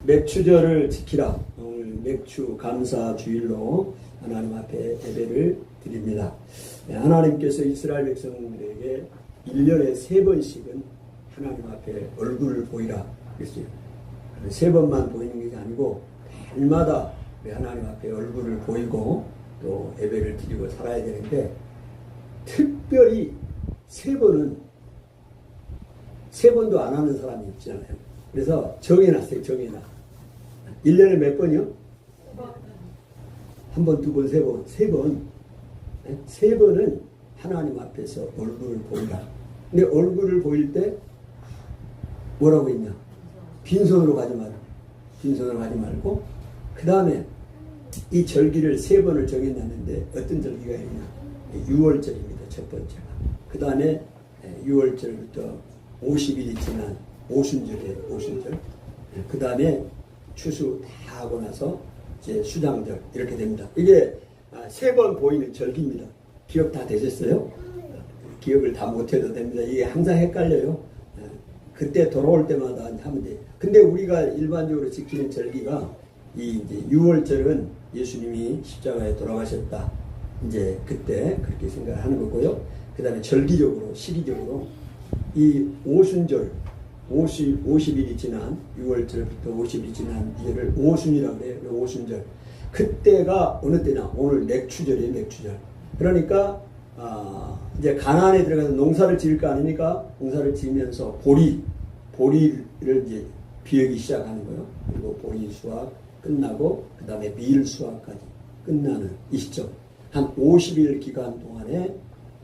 맥추절을 지키라. 오늘 맥추 감사 주일로 하나님 앞에 예배를 드립니다. 하나님께서 이스라엘 백성들에게 1년에 3번씩은 하나님 앞에 얼굴을 보이라 그랬어요. 3번만 보이는 게 아니고 날마다 하나님 앞에 얼굴을 보이고 또 예배를 드리고 살아야 되는데, 특별히 3번도 안 하는 사람이 있잖아요. 그래서 정해놨어요. 1년에 몇 번이요? 1번, 2번, 3번. 3번. 3번은 하나님 앞에서 얼굴을 보이라. 근데 얼굴을 보일 때 뭐라고 했냐? 빈손으로 가지 마라. 빈손으로 가지 말고, 그 다음에 이 절기를 3번을 정해놨는데 어떤 절기가 있냐? 6월절입니다. 첫 번째가. 그 다음에 6월절부터 50일이 지난 오순절이에요. 오순절. 그 다음에 추수 다 하고 나서 이제 수장절 이렇게 됩니다. 이게 3번 보이는 절기입니다. 기억 다 되셨어요? 기억을 다 못해도 됩니다. 이게 항상 헷갈려요. 그때 돌아올 때마다 하면 돼요. 근데 우리가 일반적으로 지키는 절기가 이 이제 6월절은 예수님이 십자가에 돌아가셨다. 이제 그때 그렇게 생각을 하는 거고요. 그 다음에 절기적으로, 시기적으로 이 오순절, 50일이 지난 6월절부터 50일이 지난 이를 오순이라고 해요. 오순절. 그때가 어느 때냐? 오늘 맥추절이에요. 맥추절. 그러니까 이제 가나안에 들어가서 농사를 지을 거 아닙니까? 농사를 지으면서 보리를 이제 비우기 시작하는 거예요. 그리고 보리 수확 끝나고 그 다음에 밀 수확까지 끝나는 이 시점. 한 50일 기간 동안에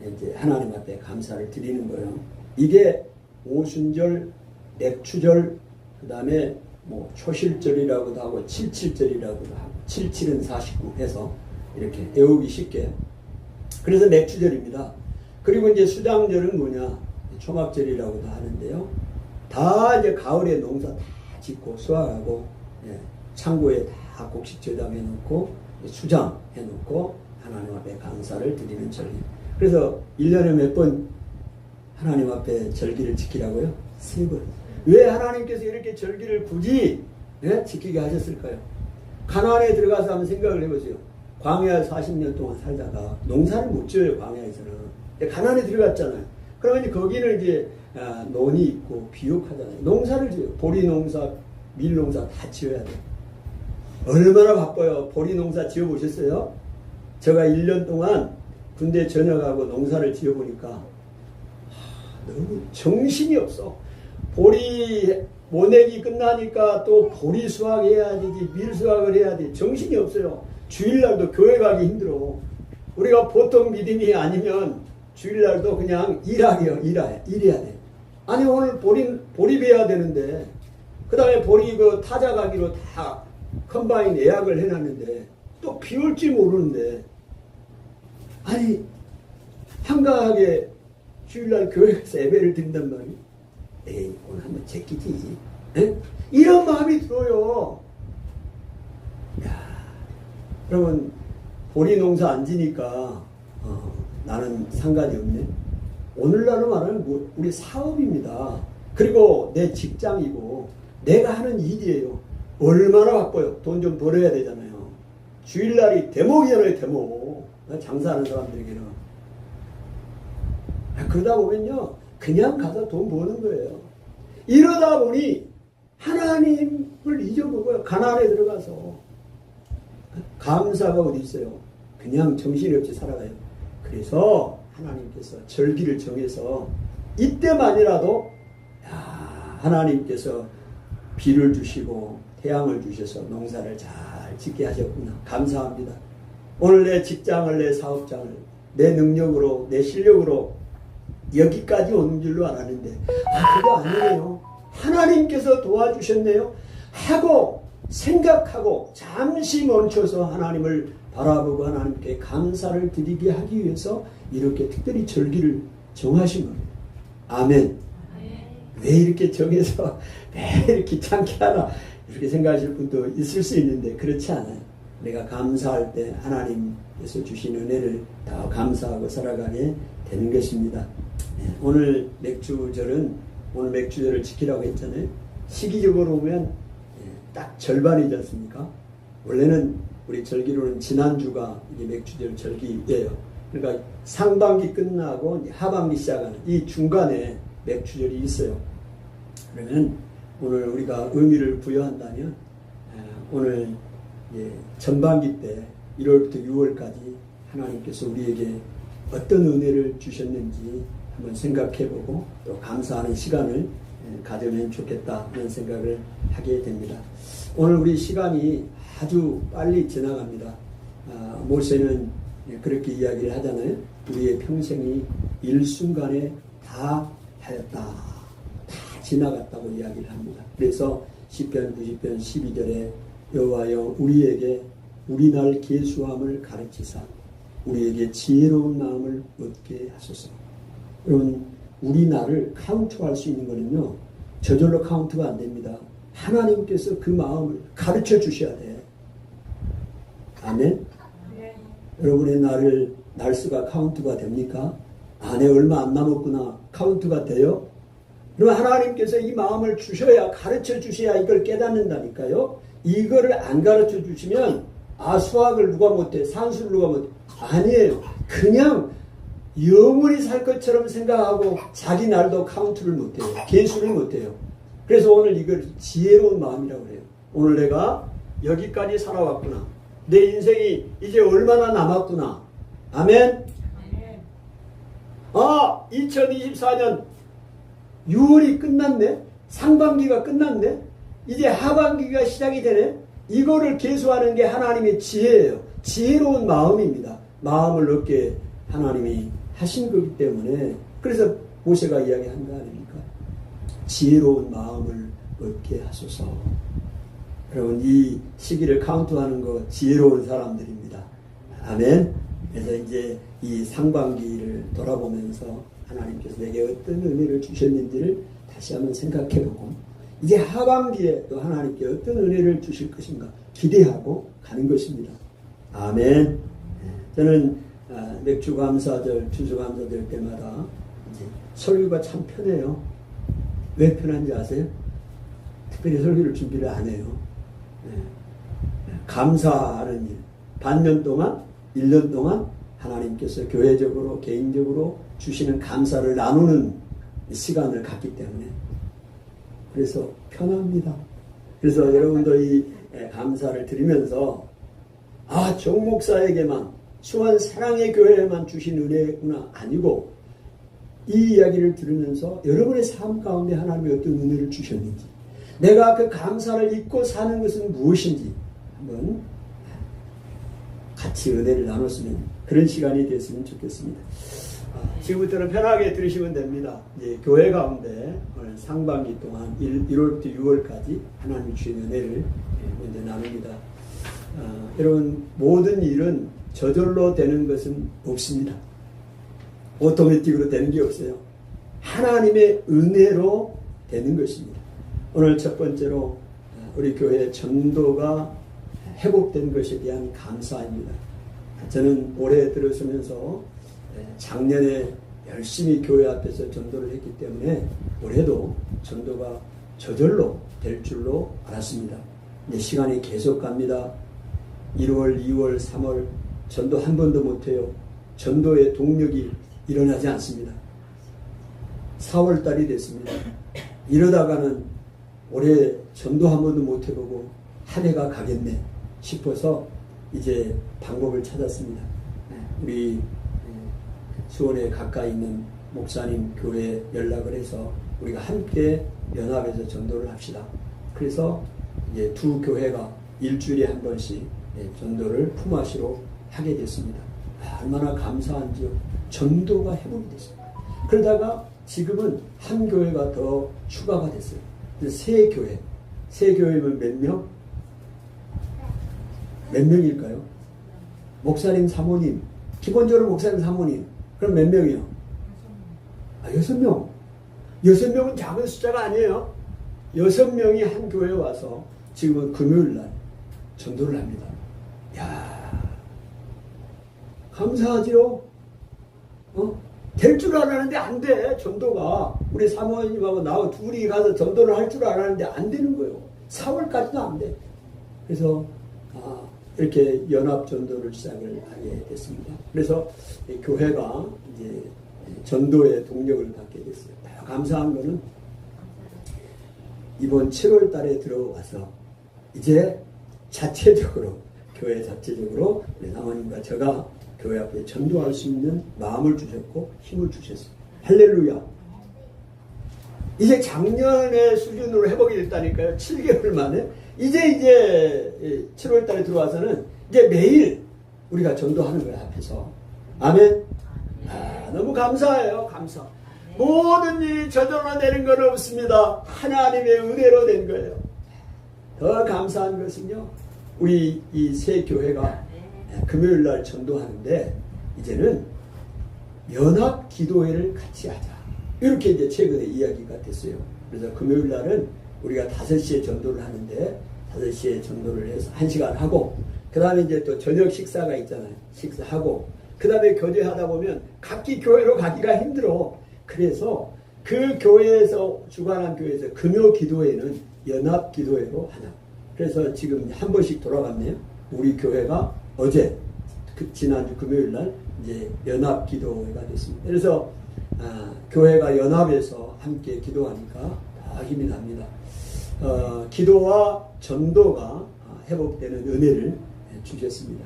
이제 하나님 앞에 감사를 드리는 거예요. 이게 오순절, 맥추절, 그 다음에 뭐 초실절이라고도 하고 칠칠절이라고도 하고, 77은 49 해서 이렇게 외우기 쉽게. 그래서 맥추절입니다. 그리고 이제 수장절은 뭐냐? 초막절이라고도 하는데요. 다 이제 가을에 농사 다 짓고 수확하고, 창고에 다 곡식 저장해 놓고 수장해 놓고 하나님 앞에 감사를 드리는 절기. 그래서 1년에 몇 번 하나님 앞에 절기를 지키라고요? 3번. 왜 하나님께서 이렇게 절기를 굳이 지키게 하셨을까요? 가나안에 들어가서 한번 생각을 해보세요. 광야 40년 동안 살다가 농사를 못 지어요. 광야에서는. 가나안에 들어갔잖아요. 그러면 거기는 이제 논이 있고 비옥하잖아요. 농사를 지어요. 보리 농사, 밀 농사 다 지어야 돼요. 얼마나 바빠요. 보리 농사 지어보셨어요? 제가 1년 동안 군대 전역하고 농사를 지어보니까 너무 정신이 없어. 보리 모내기 끝나니까 또 보리 수확해야 되지, 밀 수확을 해야 돼. 정신이 없어요. 주일날도 교회 가기 힘들어. 우리가 보통 믿음이 아니면 주일날도 그냥 일해야 돼. 아니 오늘 보리 베야 되는데, 그 다음에 보리 그 타자 가기로 다 컴바인 예약을 해놨는데 또 비 올지 모르는데, 아니 한가하게 주일날 교회 가서 예배를 드린단 말이에요. 에이 오늘 한번 제끼지. 이런 마음이 들어요. 야, 그러면 보리 농사 안 지니까 나는 상관이 없네. 오늘날로 말하면 우리 사업입니다. 그리고 내 직장이고 내가 하는 일이에요. 얼마나 바빠요. 돈 좀 벌어야 되잖아요. 주일날이 대목이잖아요. 대목. 장사하는 사람들에게는. 그러다 보면요, 그냥 가서 돈 버는 거예요. 이러다 보니 하나님을 잊어보고요. 가나안에 들어가서 감사가 어디 있어요? 그냥 정신없이 살아가요. 그래서 하나님께서 절기를 정해서 이때만이라도 하나님께서 비를 주시고 태양을 주셔서 농사를 잘 짓게 하셨구나. 감사합니다. 오늘 내 직장을, 내 사업장을 내 능력으로, 내 실력으로 여기까지 오는 줄로 알았는데 그거 아니에요. 하나님께서 도와주셨네요 하고 생각하고 잠시 멈춰서 하나님을 바라보고 하나님께 감사를 드리게 하기 위해서 이렇게 특별히 절기를 정하신 겁니다. 아멘. 왜 이렇게 정해서 왜 이렇게 귀찮게 하나 이렇게 생각하실 분도 있을 수 있는데 그렇지 않아요. 내가 감사할 때 하나님께서 주신 은혜를 다 감사하고 살아가게 되는 것입니다. 오늘 맥주절은 오늘 맥주절을 지키라고 했잖아요. 시기적으로 보면 딱 절반이지 않습니까? 원래는 우리 절기로는 지난주가 이게 맥주절 절기예요. 그러니까 상반기 끝나고 하반기 시작하는 이 중간에 맥주절이 있어요. 그러면 오늘 우리가 의미를 부여한다면 오늘 전반기 때 1월부터 6월까지 하나님께서 우리에게 어떤 은혜를 주셨는지 한번 생각해보고 또 감사하는 시간을 가지면 좋겠다 하는 생각을 하게 됩니다. 오늘 우리 시간이 아주 빨리 지나갑니다. 모세는 그렇게 이야기를 하잖아요. 우리의 평생이 일순간에 다 하였다. 다 지나갔다고 이야기를 합니다. 그래서 시편 90편 12절에 여호와여 우리에게 우리날 계수함을 가르치사 우리에게 지혜로운 마음을 얻게 하소서. 여러분 우리날을 카운트할 수 있는 거는요 저절로 카운트가 안 됩니다. 하나님께서 그 마음을 가르쳐 주셔야 돼. 아멘. 네. 여러분의 날수가 카운트가 됩니까? 내 얼마 안 남았구나 카운트가 돼요? 그럼 하나님께서 이 마음을 주셔야 가르쳐 주셔야 이걸 깨닫는다니까요. 이거를 안 가르쳐 주시면 수학을 누가 못해 산수를 누가 못해 아니에요. 그냥 영원히 살 것처럼 생각하고 자기 날도 카운트를 못해요. 계수를 못해요. 그래서 오늘 이걸 지혜로운 마음이라고 해요. 오늘 내가 여기까지 살아왔구나. 내 인생이 이제 얼마나 남았구나. 아멘. 2024년 6월이 끝났네. 상반기가 끝났네. 이제 하반기가 시작이 되네. 이거를 계수하는 게 하나님의 지혜예요. 지혜로운 마음입니다. 마음을 얻게 하나님이 하신 거기 때문에 그래서 모세가 이야기한 거 아닙니까? 지혜로운 마음을 얻게 하소서. 여러분 이 시기를 카운트하는 거 지혜로운 사람들입니다. 아멘. 그래서 이제 이 상반기를 돌아보면서 하나님께서 내게 어떤 의미를 주셨는지를 다시 한번 생각해보고 이제 하반기에 또 하나님께 어떤 은혜를 주실 것인가 기대하고 가는 것입니다. 아멘. 저는 맥주감사절, 추수감사절 때마다 이제 설교가 참 편해요. 왜 편한지 아세요? 특별히 설교를 준비를 안 해요. 감사하는 일. 반년 동안, 1년 동안 하나님께서 교회적으로, 개인적으로 주시는 감사를 나누는 시간을 갖기 때문에 그래서 편합니다. 그래서 여러분도 이 감사를 드리면서 정 목사에게만 수원 사랑의 교회에만 주신 은혜구나 아니고 이 이야기를 들으면서 여러분의 삶 가운데 하나님이 어떤 은혜를 주셨는지 내가 그 감사를 잊고 사는 것은 무엇인지 한번 같이 은혜를 나눴으면 그런 시간이 됐으면 좋겠습니다. 지금부터는 편하게 들으시면 됩니다. 이제 교회 가운데 오늘 상반기 동안 1월부터 6월까지 하나님이 주신 은혜를 먼저 나눕니다. 여러분 모든 일은 저절로 되는 것은 없습니다. 오토매틱으로 되는 게 없어요. 하나님의 은혜로 되는 것입니다. 오늘 첫 번째로 우리 교회 전도가 회복된 것에 대한 감사입니다. 저는 올해 들어서면서 작년에 열심히 교회 앞에서 전도를 했기 때문에 올해도 전도가 저절로 될 줄로 알았습니다. 이제 시간이 계속 갑니다. 1월, 2월, 3월 전도 한 번도 못해요. 전도의 동력이 일어나지 않습니다. 4월 달이 됐습니다. 이러다가는 올해 전도 한 번도 못해보고 한 해가 가겠네 싶어서 이제 방법을 찾았습니다. 우리 수원에 가까이 있는 목사님 교회에 연락을 해서 우리가 함께 연합해서 전도를 합시다. 그래서 이제 두 교회가 일주일에 한 번씩 전도를 품앗이로 하게 됐습니다. 얼마나 감사한지요. 전도가 회복이 됐습니다. 그러다가 지금은 한 교회가 더 추가가 됐어요. 세 교회. 세 교회면 몇 명? 몇 명일까요? 목사님, 사모님. 기본적으로 목사님, 사모님. 그럼 몇 명이요? 6명. 6명은 작은 숫자가 아니에요. 6명이 한 교회에 와서 지금은 금요일날 전도를 합니다. 감사하지요? 될 줄 알았는데 안 돼. 전도가. 우리 사모님하고 나하고 둘이 가서 전도를 할 줄 알았는데 안 되는 거예요. 4월까지도 안 돼. 그래서 이렇게 연합 전도를 시작을 하게 됐습니다. 그래서 교회가 이제 전도의 동력을 갖게 됐어요. 더 감사한 거는 이번 7월 달에 들어와서 이제 자체적으로 교회 자체적으로 우리 사모님과 제가 교회 앞에 전도할 수 있는 마음을 주셨고 힘을 주셨어요. 할렐루야. 이제 작년의 수준으로 회복이 됐다니까요. 7개월 만에. 이제 7월 달에 들어와서는 이제 매일 우리가 전도하는 거야, 앞에서. 아멘. 너무 감사해요. 감사. 모든 일이 저절로 되는 건 없습니다. 하나님의 은혜로 된 거예요. 더 감사한 것은요, 우리 이 새 교회가 금요일 날 전도하는데 이제는 연합 기도회를 같이 하자. 이렇게 이제 최근에 이야기가 됐어요. 그래서 금요일 날은 우리가 5시에 전도를 하는데 5시에 전도를 해서 1시간 하고 그 다음에 이제 또 저녁 식사가 있잖아요. 식사하고 그 다음에 교제하다 보면 각기 교회로 가기가 힘들어. 그래서 그 교회에서 주관한 교회에서 금요 기도회는 연합 기도회로 하자. 그래서 지금 한 번씩 돌아갔네요. 우리 교회가 어제 지난주 금요일 날 이제 연합 기도회가 됐습니다. 그래서 교회가 연합해서 함께 기도하니까 다 힘이 납니다. 기도와 전도가 회복되는 은혜를 주셨습니다.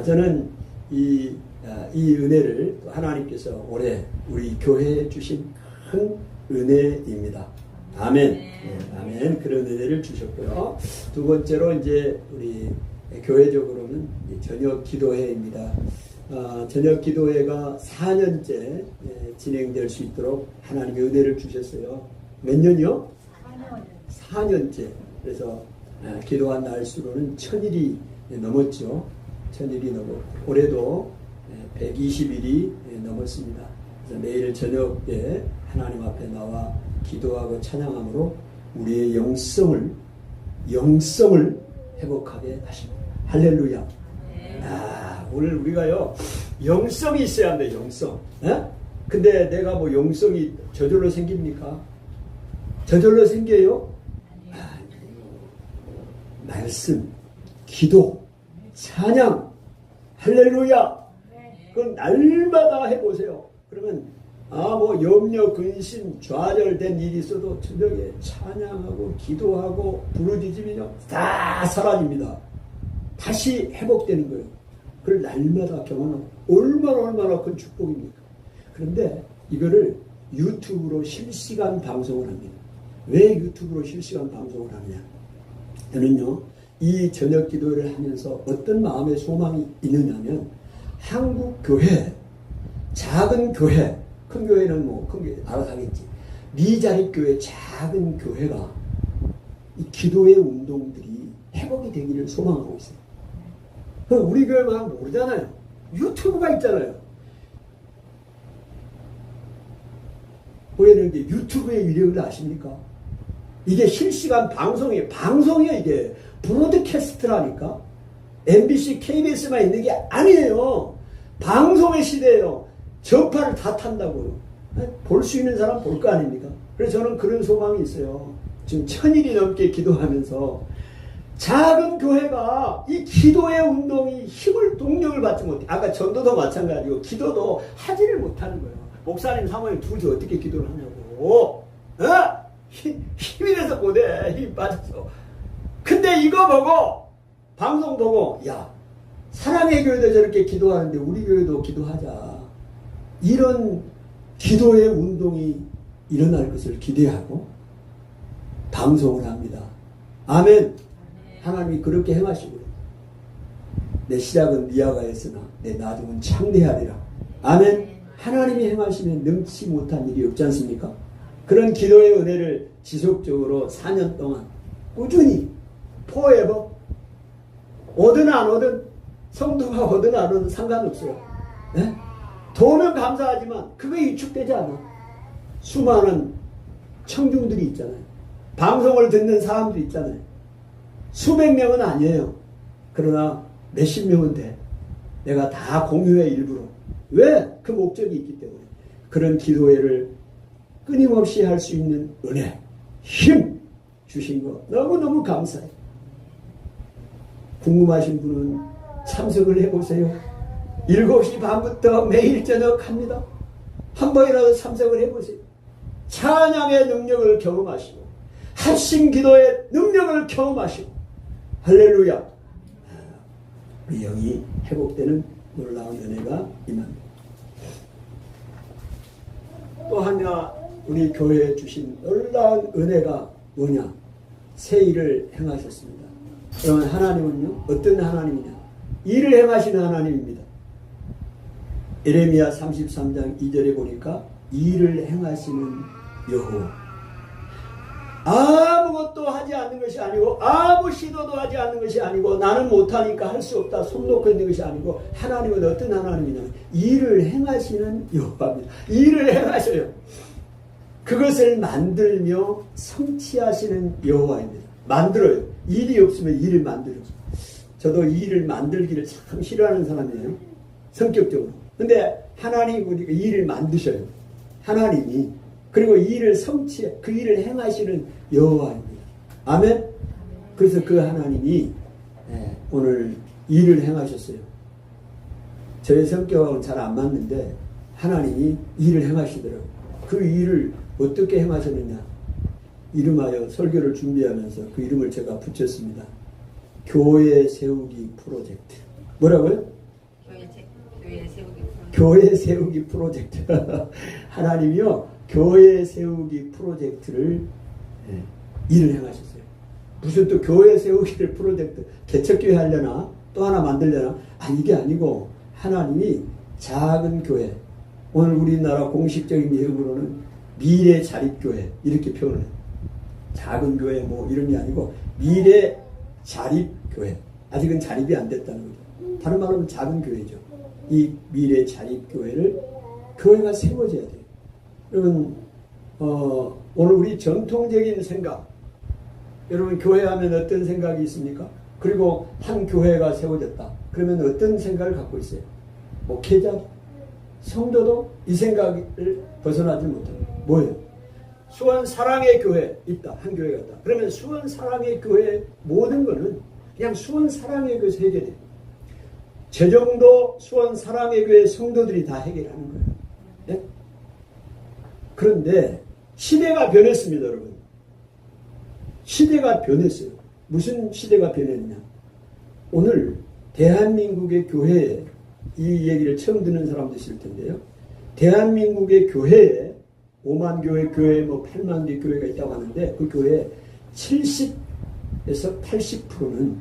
저는 이 은혜를 하나님께서 올해 우리 교회에 주신 큰 은혜입니다. 아멘. 네, 아멘. 그런 은혜를 주셨고요. 두 번째로 이제 우리 교회적으로는 저녁 기도회입니다. 저녁 기도회가 4년째 진행될 수 있도록 하나님의 은혜를 주셨어요. 몇 년이요? 4년째. 그래서 기도한 날수로는 1000일이 넘었죠. 1000일이 넘었고 올해도 120일이 넘었습니다. 그래서 매일 저녁 때 하나님 앞에 나와 기도하고 찬양함으로 우리의 영성을 회복하게 하십니다. 할렐루야. 오늘 우리가요 영성이 있어야 합니다. 영성. 근데 내가 뭐 영성이 저절로 생깁니까? 저절로 생겨요? 말씀, 기도, 찬양, 할렐루야. 그건 날마다 해보세요. 그러면 뭐 염려, 근심, 좌절된 일이 있어도 저녁에 찬양하고 기도하고 부르짖으면요 다 사라집니다. 다시 회복되는 거예요. 그걸 날마다 경험하고 얼마나 큰 축복입니까? 그런데 이거를 유튜브로 실시간 방송을 합니다. 왜 유튜브로 실시간 방송을 하느냐? 저는요 이 저녁 기도를 하면서 어떤 마음의 소망이 있느냐면 한국 교회, 작은 교회, 큰 교회는 뭐 큰 교회 알아서 하겠지. 미자립 교회, 작은 교회가 이 기도의 운동들이 회복이 되기를 소망하고 있어요. 그럼 우리 교회만 모르잖아요. 유튜브가 있잖아요. 보이는 게 유튜브의 위력을 아십니까? 이게 실시간 방송이에요. 이게 브로드캐스트라니까. MBC, KBS만 있는 게 아니에요. 방송의 시대예요. 전파를 다 탄다고요. 볼 수 있는 사람 볼 거 아닙니까? 그래서 저는 그런 소망이 있어요. 지금 1000일이 넘게 기도하면서 작은 교회가 이 기도의 운동이 동력을 받지 못해. 아까 전도도 마찬가지고 기도도 하지를 못하는 거예요. 목사님, 사모님 둘이 어떻게 기도를 하냐고. 힘이 돼서 못해. 힘 빠져서. 근데 이거 보고 방송 보고 야 사랑의 교회도 저렇게 기도하는데 우리 교회도 기도하자. 이런 기도의 운동이 일어날 것을 기대하고 방송을 합니다. 아멘. 하나님이 그렇게 행하시고요. 내 시작은 미아가였으나 내 나중은 창대하리라. 아멘. 하나님이 행하시면 능치 못한 일이 없지 않습니까? 그런 기도의 은혜를 지속적으로 4년 동안 꾸준히 forever 오든 안 오든 성도가 오든 안 오든 상관없어요. 네? 도우면 감사하지만 그게 위축되지 않아. 수많은 청중들이 있잖아요. 방송을 듣는 사람들이 있잖아요. 수백 명은 아니에요. 그러나 몇십 명은 돼. 내가 다 공유해 일부러. 왜? 그 목적이 있기 때문에. 그런 기도회를 끊임없이 할 수 있는 은혜, 힘, 주신 거 너무너무 감사해요. 궁금하신 분은 참석을 해보세요. 7시 반부터 매일 저녁 합니다. 한 번이라도 참석을 해보세요. 찬양의 능력을 경험하시고 합심 기도의 능력을 경험하시고 할렐루야. 우리 영이 회복되는 놀라운 은혜가 임합니다. 또 하나 우리 교회에 주신 놀라운 은혜가 뭐냐? 새 일을 행하셨습니다. 여러분, 하나님은요 어떤 하나님이냐? 일을 행하시는 하나님입니다. 예레미야 33장 2절에 보니까 일을 행하시는 여호와, 아무것도 하지 않는 것이 아니고 아무 시도도 하지 않는 것이 아니고 나는 못하니까 할 수 없다 손 놓고 있는 것이 아니고 하나님은 어떤 하나님이냐면 일을 행하시는 여호와입니다. 일을 행하셔요. 그것을 만들며 성취하시는 여호와입니다. 만들어요. 일이 없으면 일을 만들어요. 저도 일을 만들기를 참 싫어하는 사람이에요. 성격적으로. 근데 하나님이 우리가 일을 만드셔요. 하나님이. 그리고 일을 그 일을 행하시는 여호와입니다. 아멘? 그래서 그 하나님이 오늘 일을 행하셨어요. 저의 성격은 잘 안 맞는데 하나님이 일을 행하시더라고요. 그 일을 어떻게 행하셨느냐? 이름하여 설교를 준비하면서 그 이름을 제가 붙였습니다. 교회 세우기 프로젝트. 뭐라고요? 교회 세우기 프로젝트. 하나님이요 교회 세우기 프로젝트를 일을 행하셨어요. 무슨 또 교회 세우기를 프로젝트 개척교회 하려나 또 하나 만들려나? 이게 아니고 하나님이 작은 교회, 오늘 우리나라 공식적인 이름으로는 미래 자립교회 이렇게 표현해요. 작은 교회 뭐 이름이 아니고 미래 자립교회. 아직은 자립이 안 됐다는 거죠. 다른 말로 하면 작은 교회죠. 이 미래 자립교회를 교회가 세워져야 돼요. 여러분 오늘 우리 전통적인 생각, 여러분 교회 하면 어떤 생각이 있습니까? 그리고 한 교회가 세워졌다. 그러면 어떤 생각을 갖고 있어요? 목회자, 성도도 이 생각을 벗어나지 못합니다. 뭐예요? 수원 사랑의 교회 있다. 한 교회가 있다. 그러면 수원 사랑의 교회 모든 거는 그냥 수원 사랑의 교회에서 해결돼요. 재정도 수원 사랑의 교회 성도들이 다 해결하는 거예요. 네? 그런데 시대가 변했습니다, 여러분. 시대가 변했어요. 무슨 시대가 변했냐? 오늘 대한민국의 교회에 이 얘기를 처음 듣는 사람도 있을 텐데요. 대한민국의 교회에 5만 교회, 뭐 8만 개 교회가 있다고 하는데 그 교회의 70에서 80%는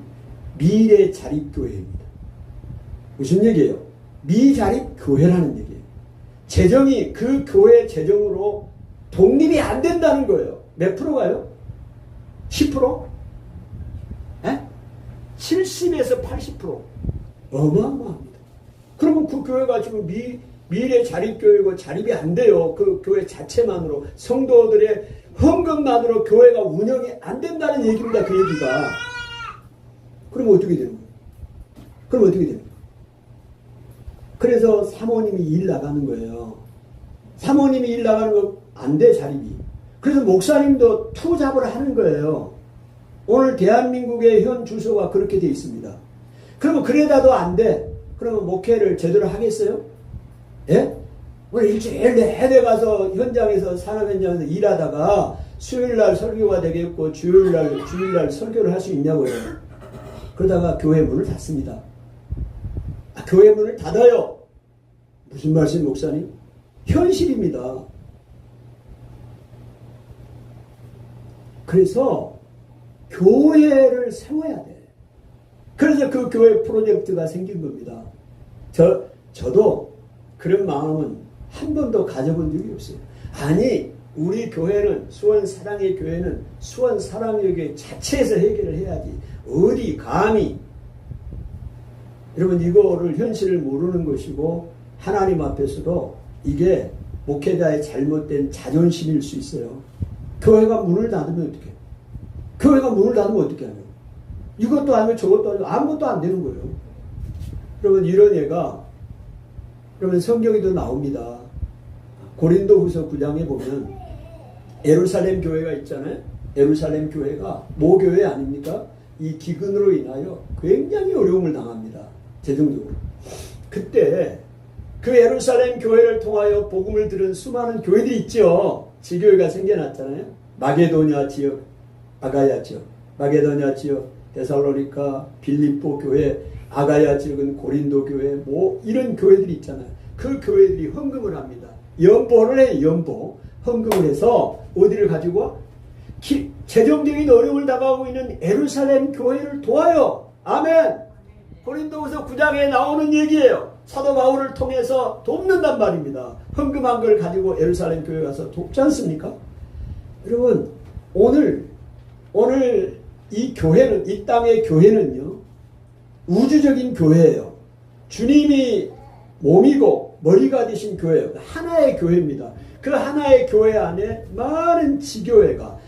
미래 자립교회입니다. 무슨 얘기예요? 미자립교회라는 얘기예요. 재정이 그 교회 재정으로 독립이 안 된다는 거예요. 몇 프로가요? 10%? 에? 70에서 80%. 어마어마합니다. 그러면 그 교회가 지금 미래 자립교회고 자립이 안 돼요. 그 교회 자체만으로. 성도들의 헌금만으로 교회가 운영이 안 된다는 얘기입니다. 그 얘기가. 그럼 어떻게 되는 거예요? 그럼 어떻게 되는 거예요? 그래서 사모님이 일 나가는 거예요. 사모님이 일 나가는 거 안 돼, 자립이. 그래서 목사님도 투잡을 하는 거예요. 오늘 대한민국의 현 주소가 그렇게 되어 있습니다. 그러면 그래다도 안 돼. 그러면 목회를 제대로 하겠어요? 예? 오늘 일주일 내내 가서 현장에서, 산업 현장에서 일하다가 수요일날 설교가 되겠고 주일날 설교를 할 수 있냐고요. 그러다가 교회 문을 닫습니다. 교회 문을 닫아요. 무슨 말씀, 목사님? 현실입니다. 그래서 교회를 세워야 돼. 그래서 그 교회 프로젝트가 생긴 겁니다. 저도 그런 마음은 한 번도 가져본 적이 없어요. 아니, 우리 교회는, 수원 사랑의 교회는 수원 사랑의 교회 자체에서 해결을 해야지. 어디 감히. 여러분, 이거를 현실을 모르는 것이고 하나님 앞에서도 이게 목회자의 잘못된 자존심일 수 있어요. 교회가 문을 닫으면 어떡해? 교회가 문을 닫으면 어떻게 하냐? 이것도 아니고 저것도 아니고 아무것도 안 되는 거예요. 여러분, 이런 애가, 여러분, 성경에도 나옵니다. 고린도후서 9장에 보면 예루살렘 교회가 있잖아요. 예루살렘 교회가 모교회 아닙니까? 이 기근으로 인하여 굉장히 어려움을 당합니다. 재정적으로. 그때 그 예루살렘 교회를 통하여 복음을 들은 수많은 교회들이 있죠. 지교회가 생겨났잖아요. 마게도냐 지역, 아가야 지역, 마게도냐 지역, 데살로니가, 빌립보 교회, 아가야 지역은 고린도 교회, 뭐 이런 교회들이 있잖아요. 그 교회들이 헌금을 합니다. 연보를 해, 연보. 헌금을 해서 어디를 가지고 재정적인 어려움을 당하고 있는 예루살렘 교회를 도와요. 아멘. 고린도후서 9장에 나오는 얘기예요. 사도 바울을 통해서 돕는단 말입니다. 헌금한 걸 가지고 예루살렘 교회 가서 돕지 않습니까? 여러분, 오늘 이 교회는, 이 땅의 교회는요, 우주적인 교회예요. 주님이 몸이고 머리가 되신 교회예요. 하나의 교회입니다. 그 하나의 교회 안에 많은 지교회가,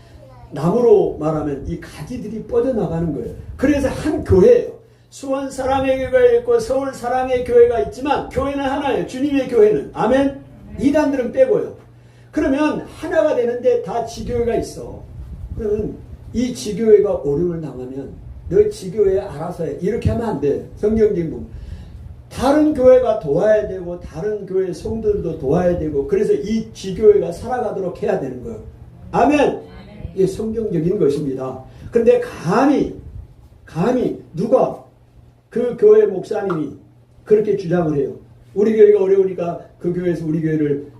나무로 말하면 이 가지들이 뻗어나가는 거예요. 그래서 한 교회예요. 수원 사랑의 교회가 있고 서울 사랑의 교회가 있지만 교회는 하나예요. 주님의 교회는. 아멘. 이단들은 빼고요. 그러면 하나가 되는데 다 지교회가 있어. 그러면 이 지교회가 어려움을 당하면 너 지교회 알아서 해. 이렇게 하면 안 돼. 성경적인 부분. 다른 교회가 도와야 되고 다른 교회 성도들도 도와야 되고 그래서 이 지교회가 살아가도록 해야 되는 거예요. 아멘. 이게 성경적인 것입니다. 그런데 감히 누가 그 교회 목사님이 그렇게 주장을 해요. 우리 교회가 어려우니까 그 교회에서 우리 교회를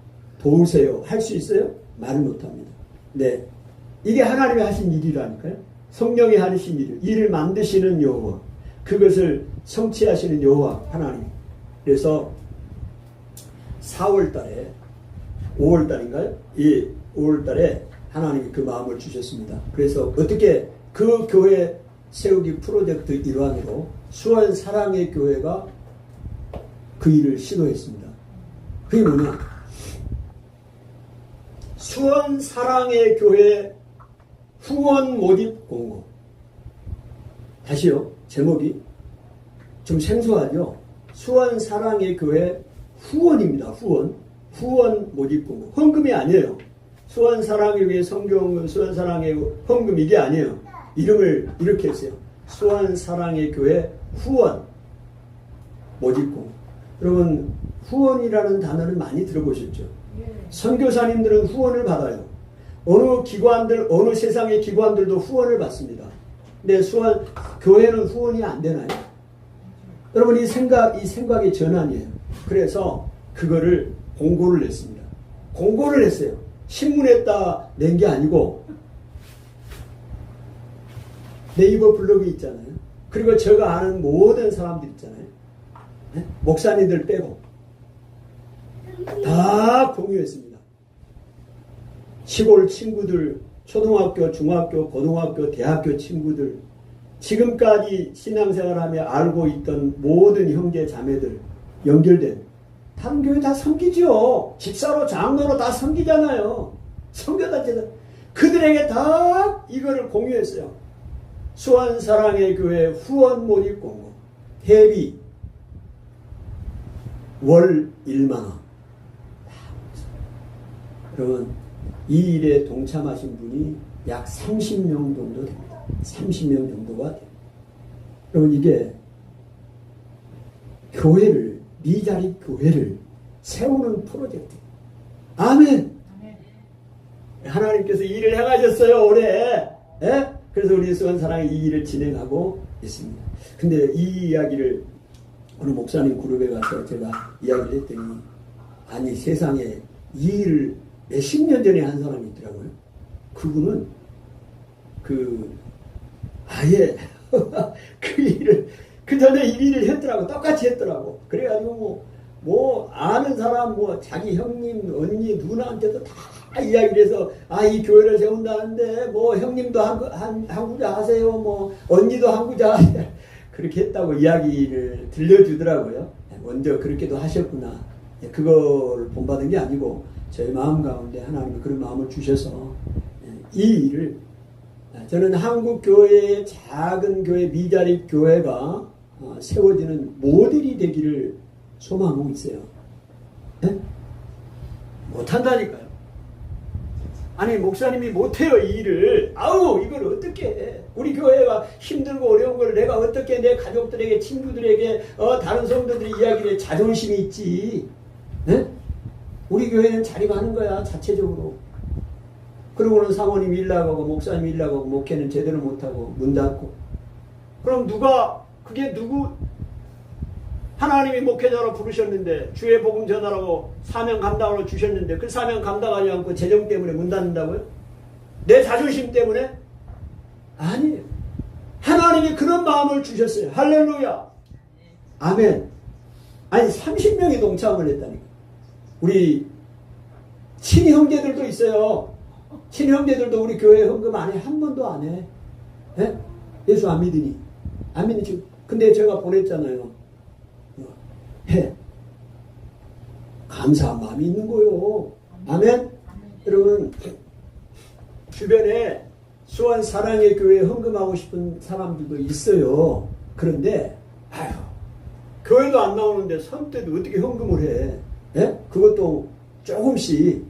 도우세요. 할 수 있어요? 말을 못합니다. 네, 이게 하나님이 하신 일이라니까요. 성령이 하신 일을 만드시는 여호와, 그것을 성취하시는 여호와 하나님. 그래서 4월달에 5월달인가요? 이 5월달에 하나님이 그 마음을 주셨습니다. 그래서 어떻게 그 교회 세우기 프로젝트 일환으로 수원 사랑의 교회가 그 일을 시도했습니다. 그게 뭐냐? 수원 사랑의 교회 후원 모집 공고. 다시요. 제목이 좀 생소하죠? 수원 사랑의 교회 후원입니다. 후원 모집 공고. 헌금이 아니에요. 수원 사랑의 교회 성경은 수원 사랑의 헌금 이게 아니에요. 이름을 이렇게 했어요. 수원 사랑의 교회 후원 모집 공고. 여러분, 후원이라는 단어를 많이 들어보셨죠? 선교사님들은 후원을 받아요. 어느 기관들, 어느 세상의 기관들도 후원을 받습니다. 근데 수원 교회는 후원이 안 되나요? 여러분, 이 생각의 전환이에요. 그래서 그거를 공고를 냈습니다. 공고를 했어요. 신문에다 낸 게 아니고 네이버 블로그 있잖아요. 그리고 제가 아는 모든 사람들 있잖아요. 네? 목사님들 빼고 다 공유했습니다. 시골 친구들, 초등학교, 중학교, 고등학교, 대학교 친구들, 지금까지 신앙생활하며 알고 있던 모든 형제 자매들 연결된 다른 교회 다 섬기죠. 집사로 장로로 다 섬기잖아요. 섬겨다잖아요. 그들에게 다 이거를 공유했어요. 수원사랑의 교회 후원 모집 공고. 회비 월 1만 원. 여러분, 이 일에 동참하신 분이 약 30명 정도 됩니다. 30명 정도가 됩니다. 여러분, 이게 교회를, 미자립 교회를 세우는 프로젝트. 아멘. 하나님께서 일을 행하셨어요, 올해. 예? 그래서 우리 수원사랑이 이 일을 진행하고 있습니다. 근데 이 이야기를 어느 목사님 그룹에 가서 제가 이야기를 했더니, 아니, 세상에 이 일을 몇십 년 전에 한 사람이 있더라고요. 그분은 아예 그 일을 그 전에 이 일을 했더라고. 똑같이 했더라고. 그래가지고 아는 사람, 자기 형님, 언니, 누나한테도 다 이야기를 해서, 이 교회를 세운다는데, 형님도 한구자 하세요, 언니도 한구자 하세요. 그렇게 했다고 이야기를 들려주더라고요. 먼저 그렇게도 하셨구나. 그걸 본받은 게 아니고, 저희 마음 가운데 하나님이 그런 마음을 주셔서, 이 일을, 저는 한국 교회의 작은 교회, 미자립 교회가 세워지는 모델이 되기를 소망하고 있어요. 네? 못한다니까요. 아니 목사님이 못해요 이 일을. 아우 이걸 어떻게 해. 우리 교회가 힘들고 어려운 걸 내가 어떻게 내 가족들에게 친구들에게 다른 성도들이 이야기를 해. 자존심이 있지. 네? 우리 교회는 자리 가는 거야 자체적으로. 그러고는 사모님 일 나가고 목사님 일 나가고 목회는 제대로 못하고 문 닫고. 그럼 그게 누구? 하나님이 목회자로 부르셨는데 주의 복음 전하라고 사명 감당으로 주셨는데 그 사명 감당하지 않고 재정 때문에 문 닫는다고요? 내 자존심 때문에? 아니에요. 하나님이 그런 마음을 주셨어요. 할렐루야. 아멘. 아니 30명이 동참을 했다니까. 우리 친형제들도 있어요. 친형제들도 우리 교회 헌금 안 해. 한 번도 안 해. 예? 예수 안 믿으니. 안 믿니 지금. 근데 제가 보냈잖아요. 해. 감사한 마음이 있는 거요. 아멘? 여러분, 주변에 수원 사랑의 교회에 헌금하고 싶은 사람들도 있어요. 그런데, 아유, 교회도 안 나오는데 선뜻 어떻게 헌금을 해? 예? 그것도 조금씩,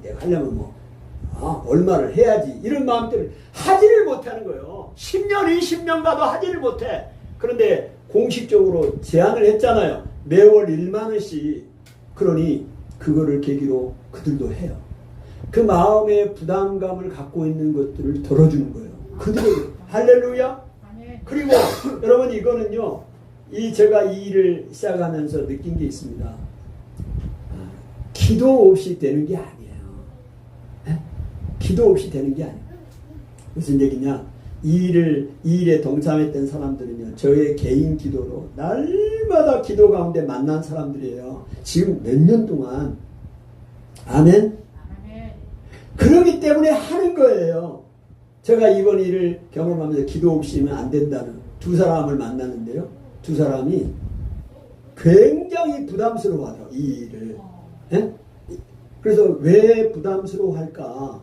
내가 하려면 얼마를 해야지. 이런 마음 때문에 하지를 못하는 거예요. 10년, 20년 가도 하지를 못해. 그런데 공식적으로 제안을 했잖아요. 매월 1만 원씩. 그러니 그거를 계기로 그들도 해요. 그 마음의 부담감을 갖고 있는 것들을 덜어주는 거예요. 그들에게. 할렐루야. 그리고 여러분 이거는요. 제가 이 일을 시작하면서 느낀 게 있습니다. 기도 없이 되는 게 아니에요. 기도 없이 되는 게 아니에요. 무슨 얘기냐? 이 일에 동참했던 사람들은요, 저의 개인 기도로 날마다 기도 가운데 만난 사람들이에요. 지금 몇 년 동안. 아멘? 그러기 때문에 하는 거예요. 제가 이번 일을 경험하면서 기도 없이는 안 된다는 두 사람을 만났는데요. 두 사람이 굉장히 부담스러워 하더라고요, 이 일을. 네? 그래서 왜 부담스러워 할까?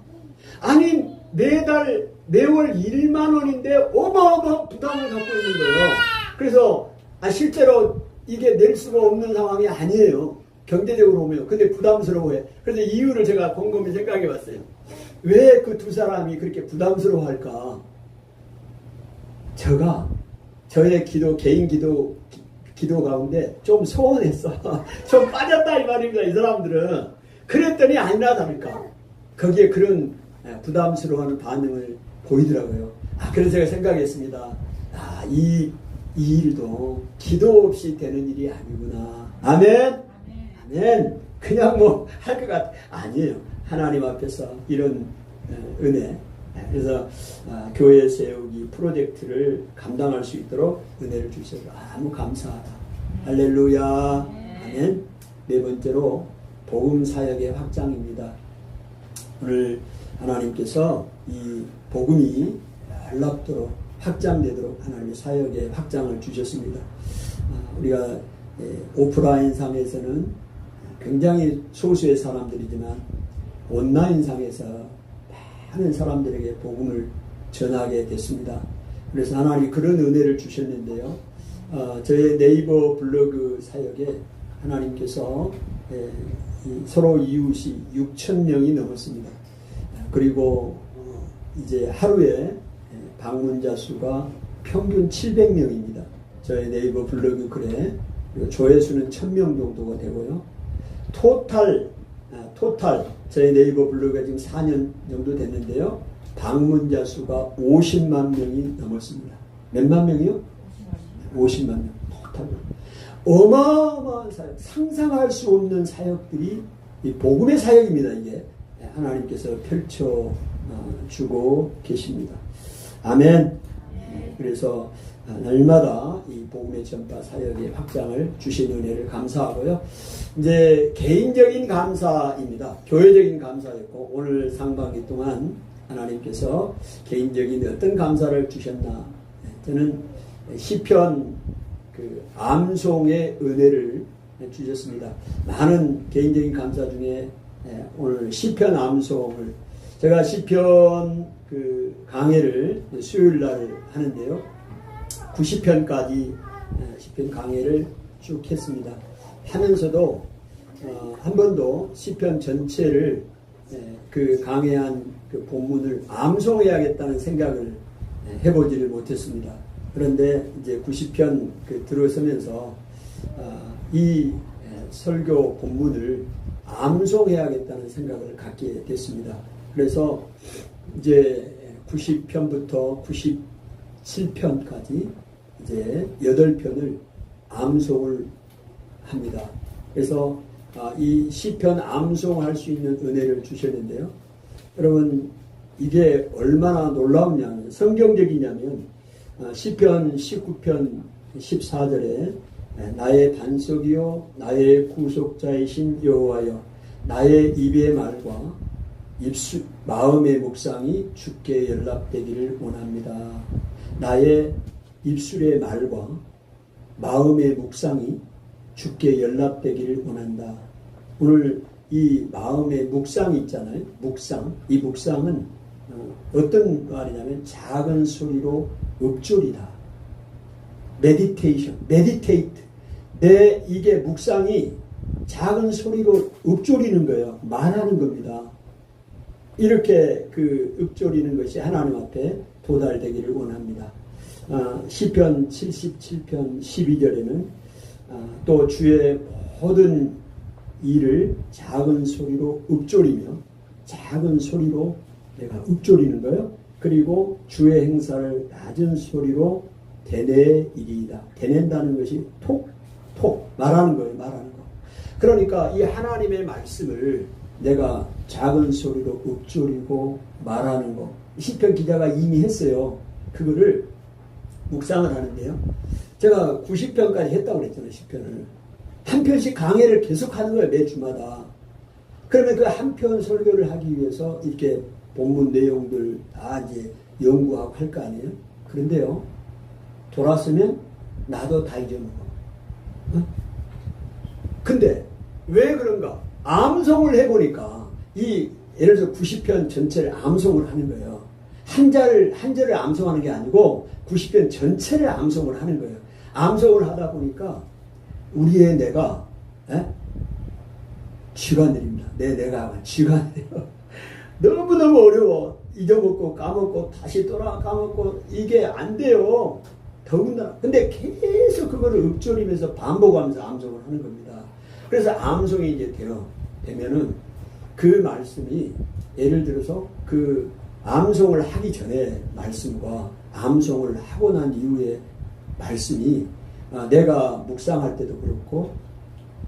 아니, 매월 1만 원인데 어마어마한 부담을 갖고 있는 거예요. 그래서 실제로 이게 낼 수가 없는 상황이 아니에요. 경제적으로 보면. 근데 부담스러워해. 그래서 이유를 제가 곰곰이 생각해 봤어요. 왜 그 두 사람이 그렇게 부담스러워 할까? 저의 개인 기도 가운데 좀 소원했어. 좀 빠졌다 이 말입니다. 이 사람들은. 그랬더니 아니나 다를까. 거기에 그런 부담스러워하는 반응을 보이더라고요. 그래서 제가 생각했습니다. 이 일도 기도 없이 되는 일이 아니구나. 아멘? 아멘. 그냥 할 것 같아. 아니에요. 하나님 앞에서 이런 은혜. 그래서 교회 세우기 프로젝트를 감당할 수 있도록 은혜를 주셔서 너무 감사하다. 할렐루야. 아멘. 네 번째로 복음 사역의 확장입니다. 오늘 하나님께서 이 복음이 연락도록 확장되도록 하나님의 사역의 확장을 주셨습니다. 우리가 오프라인 상에서는 굉장히 소수의 사람들이지만 온라인 상에서 많은 사람들에게 복음을 전하게 됐습니다. 그래서 하나님이 그런 은혜를 주셨는데요. 저의 네이버 블로그 사역에 하나님께서 서로 이웃이 6,000명이 넘었습니다. 그리고 이제 하루에 방문자 수가 평균 700명입니다. 저의 네이버 블로그 글에. 그리고 조회수는 1,000명 정도가 되고요. 토탈 저희 네이버 블로그가 지금 4년 정도 됐는데요. 방문자 수가 50만 명이 넘었습니다. 몇만 명이요? 50만 명. 토탈. 어마어마한 사역, 상상할 수 없는 사역들이 이 복음의 사역입니다. 이게 하나님께서 펼쳐주고 계십니다. 아멘. 그래서 날마다 이 복음의 전파 사역의 확장을 주신 은혜를 감사하고요. 이제 개인적인 감사입니다. 교회적인 감사였고 오늘 상반기 동안 하나님께서 개인적인 어떤 감사를 주셨나? 저는 시편 암송의 은혜를 주셨습니다. 많은 개인적인 감사 중에 오늘 시편 암송을 제가 시편 강해를 수요일 날 하는데요. 90편까지 시편 강해를 쭉 했습니다. 하면서도 한 번도 시편 전체를 그 강해한 그 본문을 암송해야겠다는 생각을 해보지를 못했습니다. 그런데 이제 90편 들어서면서 이 설교 본문을 암송해야겠다는 생각을 갖게 됐습니다. 그래서 이제 90편부터 97편까지 이제 8편을 암송을 합니다. 그래서 이 시편 암송할 수 있는 은혜를 주셨는데요. 여러분 이게 얼마나 놀라우냐면 성경적이냐면 시편 19편 14절에 나의 반석이요 나의 구속자이신 여호와여 나의 입의 말과 마음의 묵상이 주께 연락되기를 원합니다. 나의 입술의 말과 마음의 묵상이 주께 연락되기를 원한다. 오늘 이 마음의 묵상이 있잖아요. 묵상. 이 묵상은 어떤 말이냐면 작은 소리로 읊조리다. 메디테이션, 메디테이트. 이게 묵상이 작은 소리로 읊조리는 거예요. 말하는 겁니다. 이렇게 읊조리는 것이 하나님 앞에 도달되기를 원합니다. 시편 77편 12절에는 또 주의 모든 일을 작은 소리로 읊조리며 작은 소리로 내가 읊조리는 거예요. 그리고 주의 행사를 낮은 소리로 되뇌이리이다. 되낸다는 것이 톡 말하는 거예요. 말하는 거. 그러니까 이 하나님의 말씀을 내가 작은 소리로 읊조리고 말하는 거. 시편 기자가 이미 했어요. 그거를 묵상을 하는데요. 제가 90편까지 했다고 그랬잖아요. 시편을. 한 편씩 강해를 계속 하는 거예요. 매주마다. 그러면 그 한 편 설교를 하기 위해서 이렇게 본문 내용들 다 이제 연구하고 할 거 아니에요. 그런데요. 돌았으면 나도 다 잊어먹어. 근데 왜 그런가? 암송을 해보니까 예를 들어서 90편 전체를 암송을 하는 거예요. 한 절을 암송하는 게 아니고 90편 전체를 암송을 하는 거예요. 암송을 하다 보니까 우리의 뇌가 쥐가 내립니다. 내가 쥐가 내려. 너무너무 어려워. 잊어먹고 까먹고 다시 돌아 까먹고 이게 안 돼요. 더군다나. 근데 계속 그거를 읊조리면서 반복하면서 암송을 하는 겁니다. 그래서 암송이 이제 되면은 그 말씀이 예를 들어서 그 암송을 하기 전에 말씀과 암송을 하고 난 이후에 말씀이 내가 묵상할 때도 그렇고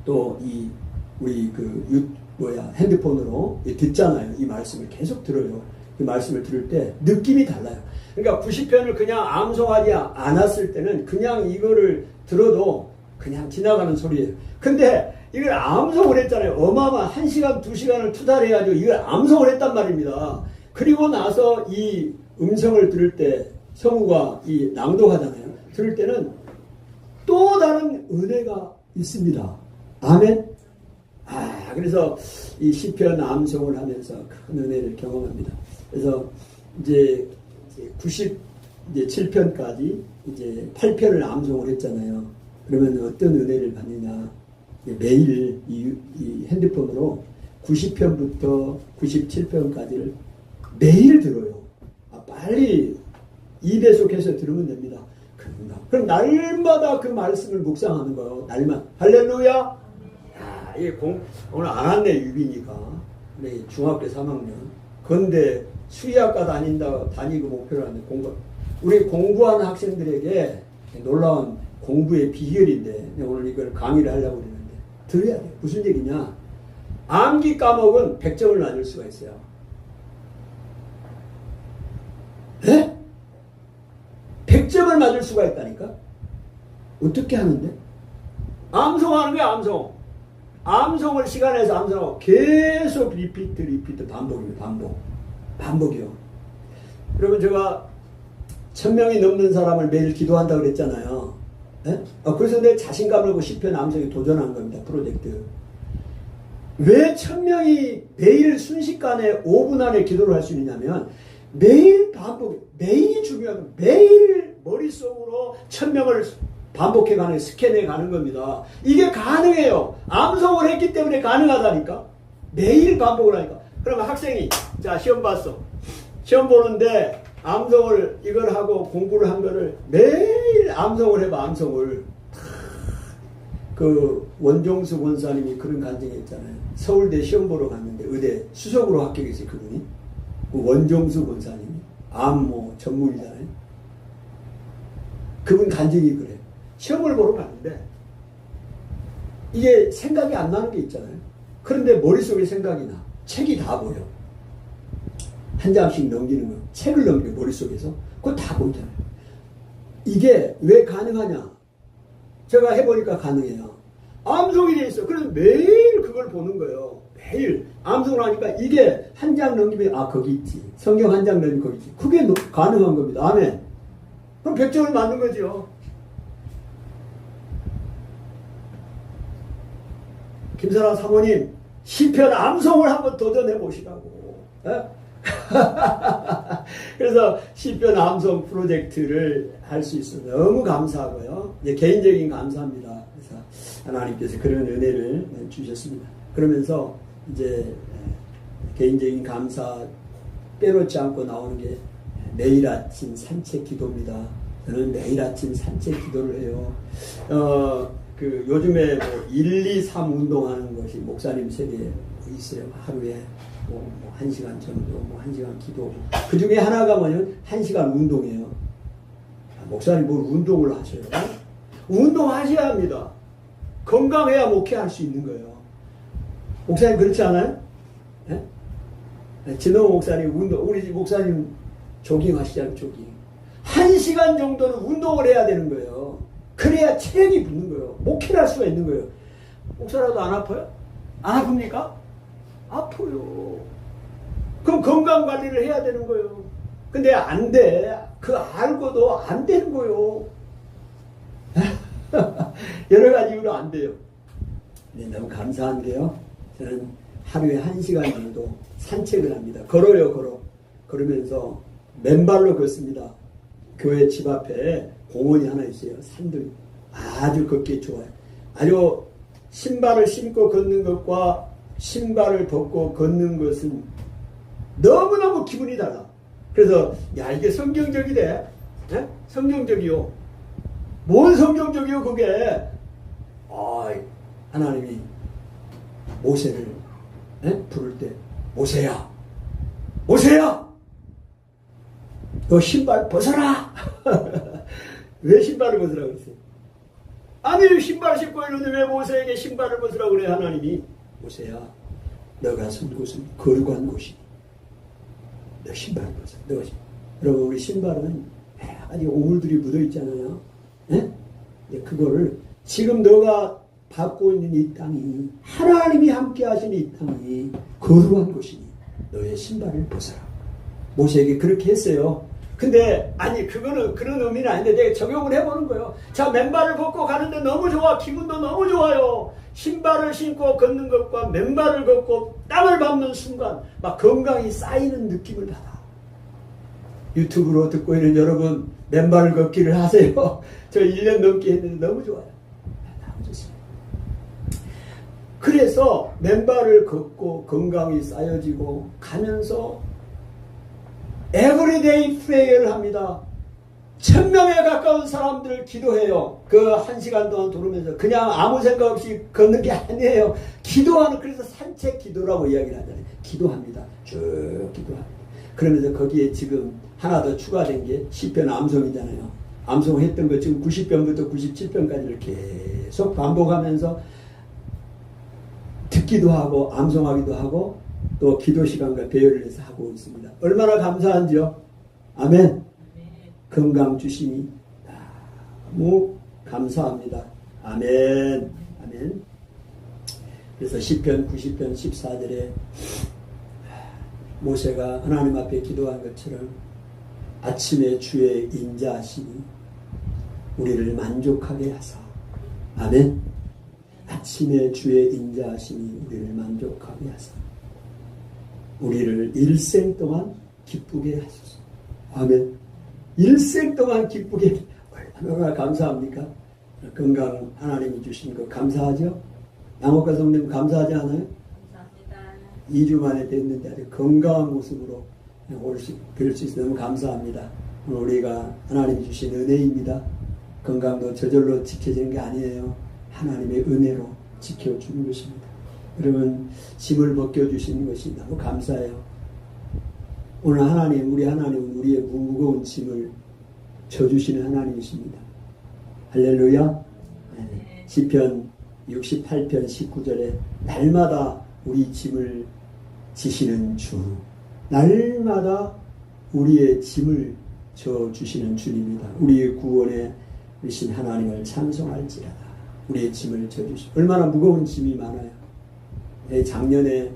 또 우리 핸드폰으로 듣잖아요. 이 말씀을 계속 들어요. 그 말씀을 들을 때 느낌이 달라요. 그러니까 90편을 그냥 암송하지 않았을 때는 그냥 이거를 들어도 그냥 지나가는 소리예요. 근데 이걸 암송을 했잖아요. 어마어마 1시간, 2시간을 투자해가지고 이걸 암송을 했단 말입니다. 그리고 나서 이 음성을 들을 때 성우가 이 낭독하잖아요. 들을 때는 또 다른 은혜가 있습니다. 아멘. 그래서 이 시편 암송을 하면서 큰 은혜를 경험합니다. 그래서 이제 97편까지 이제 8편을 암송을 했잖아요. 그러면 어떤 은혜를 받느냐? 매일 이 핸드폰으로 90편부터 97편까지를 매일 들어요. 빨리 2배속해서 들으면 됩니다. 그럼 날마다 그 말씀을 묵상하는 거예요. 날마다. 할렐루야! 오늘 안 왔네, 유빈이가. 중학교 3학년. 근데 수의학과 다니고 목표로 하는데 우리 공부하는 학생들에게 놀라운 공부의 비결인데 오늘 이걸 강의를 하려고 그러는데 들어야 돼. 무슨 얘기냐? 암기 과목은 100점을 맞을 수가 있어요. 네? 100점을 맞을 수가 있다니까? 어떻게 하는데? 암송하는 거야, 암송. 암송을 시간에서 암송하고 계속 리피트 반복입니다. 반복이요. 여러분 제가 1000명이 넘는 사람을 매일 기도한다고 그랬잖아요. 네? 그래서 내 자신감을 갖고 시편 암송에 도전한 겁니다. 프로젝트. 왜 1000명이 매일 순식간에 5분 안에 기도를 할 수 있냐면 매일 매일이 중요하고 매일 머릿속으로 1000명을 반복해가는 스캔해가는 겁니다. 이게 가능해요. 암송을 했기 때문에 가능하다니까. 매일 반복을 하니까. 그러면 학생이 자 시험 봤어. 시험 보는데 암송을 이걸 하고 공부를 한 거를 매일 암송을 해봐. 암송을. 그 원종수 권사님이 그런 간증이 있잖아요. 서울대 시험 보러 갔는데 의대 수석으로 합격했어요. 그분이. 그 원종수 권사님이. 암 전문이잖아요. 그분 간증이 그래. 시험을 보러 갔는데 이게 생각이 안 나는 게 있잖아요. 그런데 머릿속에 생각이 나. 책이 다 보여. 한 장씩 넘기는 거. 책을 넘겨 머릿속에서. 그거 다 보이잖아요. 이게 왜 가능하냐? 제가 해보니까 가능해요. 암송이 돼 있어. 그래서 매일 그걸 보는 거예요. 매일. 암송을 하니까 이게 한 장 넘기면 거기 있지. 성경 한 장 넘기면 거기 있지. 그게 가능한 겁니다. 아멘. 그럼 100점을 맞는 거죠. 김선아 사모님, 시편 암송을 한번 도전해 보시라고. 그래서 시편 암송 프로젝트를 할 수 있어서 너무 감사하고요. 이제 개인적인 감사합니다. 그래서 하나님께서 그런 은혜를 주셨습니다. 그러면서 이제 개인적인 감사 빼놓지 않고 나오는 게 매일 아침 산책 기도입니다. 저는 매일 아침 산책 기도를 해요. 요즘에 1, 2, 3 운동하는 것이 목사님 세계에 있어요. 하루에 1시간 정도, 1시간 기도. 그 중에 하나가 뭐냐면 1시간 운동이에요. 목사님 뭘 운동을 하셔요? 운동하셔야 합니다. 건강해야 목회할 수 있는 거예요. 목사님 그렇지 않아요? 네? 진호 목사님 우리 목사님 조깅 하시잖아요. 조깅. 1시간 정도는 운동을 해야 되는 거예요. 그래야 체력이 붙는 거예요. 목회를 할 수가 있는 거예요. 목사라도 안 아파요? 안 아픕니까? 아파요. 그럼 건강관리를 해야 되는 거예요. 근데 안 돼. 그 알고도 안 되는 거예요. 여러 가지 이유로 안 돼요. 네, 너무 감사한 게요. 저는 하루에 1시간 정도 산책을 합니다. 걸어요. 걸으면서 맨발로 걷습니다. 교회 집 앞에 공원이 하나 있어요. 산들 아주 걷기 좋아요. 아주 신발을 신고 걷는 것과 신발을 벗고 걷는 것은 너무너무 기분이 달라. 그래서 이게 성경적이래. 네? 성경적이요. 뭔 성경적이요 그게. 하나님이 모세를 부를 때 모세야 너 신발 벗어라. 왜 신발을 벗으라고 그랬어요? 아니 신발 신고 있는데 왜 모세에게 신발을 벗으라고 그래. 하나님이 모세야 너가 선 곳은 거룩한 곳이니 너 신발을 벗어. 여러분 우리 신발은 아주 오물들이 묻어 있잖아요. 그거를 지금 너가 받고 있는 이 땅이 하나님이 함께 하시는 이 땅이 거룩한 곳이니 너의 신발을 벗어라. 모세에게 그렇게 했어요. 근데 그거는 그런 의미는 아닌데 내가 적용을 해보는 거예요. 자, 맨발을 벗고 가는데 너무 좋아. 기분도 너무 좋아요. 신발을 신고 걷는 것과 맨발을 걷고 땀을 밟는 순간 막 건강이 쌓이는 느낌을 받아. 유튜브로 듣고 있는 여러분 맨발 걷기를 하세요. 저 1년 넘게 했는데 너무 좋아요. 너무 좋습니다. 그래서 맨발을 걷고 건강이 쌓여지고 가면서 에브리데이 프레이어를 합니다. 1000명에 가까운 사람들을 기도해요. 그 1시간 동안 돌으면서 그냥 아무 생각 없이 걷는 게 아니에요. 기도하는, 그래서 산책 기도라고 이야기를 하잖아요. 기도합니다. 쭉 기도합니다. 그러면서 거기에 지금 하나 더 추가된 게 시편 암송이잖아요. 암송했던 거 지금 90편부터 97편까지를 계속 반복하면서 듣기도 하고 암송하기도 하고 또 기도 시간과 배열을 해서 하고 있습니다. 얼마나 감사한지요. 아멘. 건강 주시니 너무 감사합니다. 아멘. 아멘. 그래서 시편 90편 14절에 모세가 하나님 앞에 기도한 것처럼 아침에 주의 인자하시니 우리를 만족하게 하사. 아멘. 아침에 주의 인자하시니 우리를 만족하게 하사. 우리를 일생 동안 기쁘게 하소서. 아멘. 일생 동안 기쁘게. 얼마나 감사합니까? 건강 하나님이 주신 거 감사하죠? 양옥가 성님 감사하지 않아요? 감사합니다. 2주 만에 뵀는데 아주 건강한 모습으로 뵐 수 있어서 너무 감사합니다. 오늘 우리가 하나님 주신 은혜입니다. 건강도 저절로 지켜지는 게 아니에요. 하나님의 은혜로 지켜주는 것입니다. 여러분, 짐을 벗겨주시는 것이 너무 감사해요. 오늘 우리 하나님은 우리의 무거운 짐을 져주시는 하나님이십니다. 할렐루야. 네. 시편 68편 19절에 날마다 우리 짐을 지시는 주, 날마다 우리의 짐을 져주시는 주님입니다. 우리의 구원에 이신 하나님을 찬송할지라다. 우리의 짐을 져주시고, 얼마나 무거운 짐이 많아요. 작년에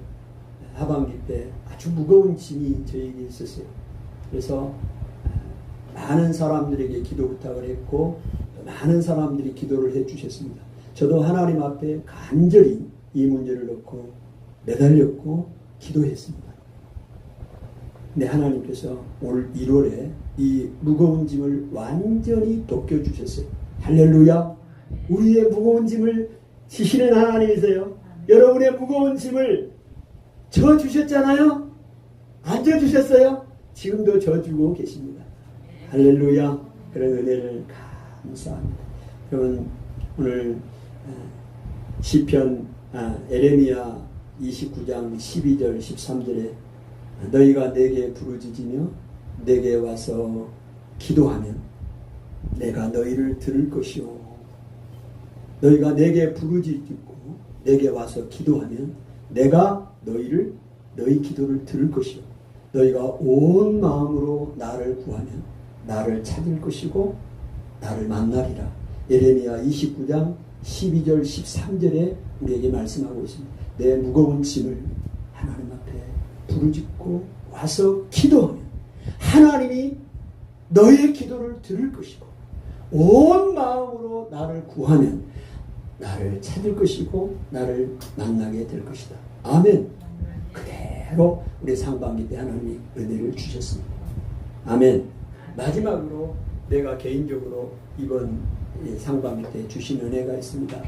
하반기 때 아주 무거운 짐이 저에게 있었어요. 그래서 많은 사람들에게 기도 부탁을 했고 많은 사람들이 기도를 해주셨습니다. 저도 하나님 앞에 간절히 이 문제를 놓고 매달렸고 기도했습니다. 근데 하나님께서 올 1월에 이 무거운 짐을 완전히 벗겨주셨어요. 할렐루야. 우리의 무거운 짐을 지시는 하나님이세요. 여러분의 무거운 짐을 져주셨잖아요. 안 져주셨어요? 지금도 져주고 계십니다. 할렐루야. 그런 은혜를 감사합니다. 여러분, 오늘 시편 에레미야 29장 12절 13절에 너희가 내게 부르짖으며 내게 와서 기도하면 내가 너희를 들을 것이요. 너희가 내게 부르짖고 내게 와서 기도하면 내가 너희 기도를 들을 것이요. 너희가 온 마음으로 나를 구하면 나를 찾을 것이고 나를 만나리라. 예레미야 29장 12절 13절에 우리에게 말씀하고 있습니다. 내 무거운 짐을 하나님 앞에 부르짖고 와서 기도하면 하나님이 너의 기도를 들을 것이고 온 마음으로 나를 구하면 나를 찾을 것이고 나를 만나게 될 것이다. 아멘. 그대로 우리 상반기 때 하나님이 은혜를 주셨습니다. 아멘. 마지막으로 내가 개인적으로 이번 상반기 때 주신 은혜가 있습니다.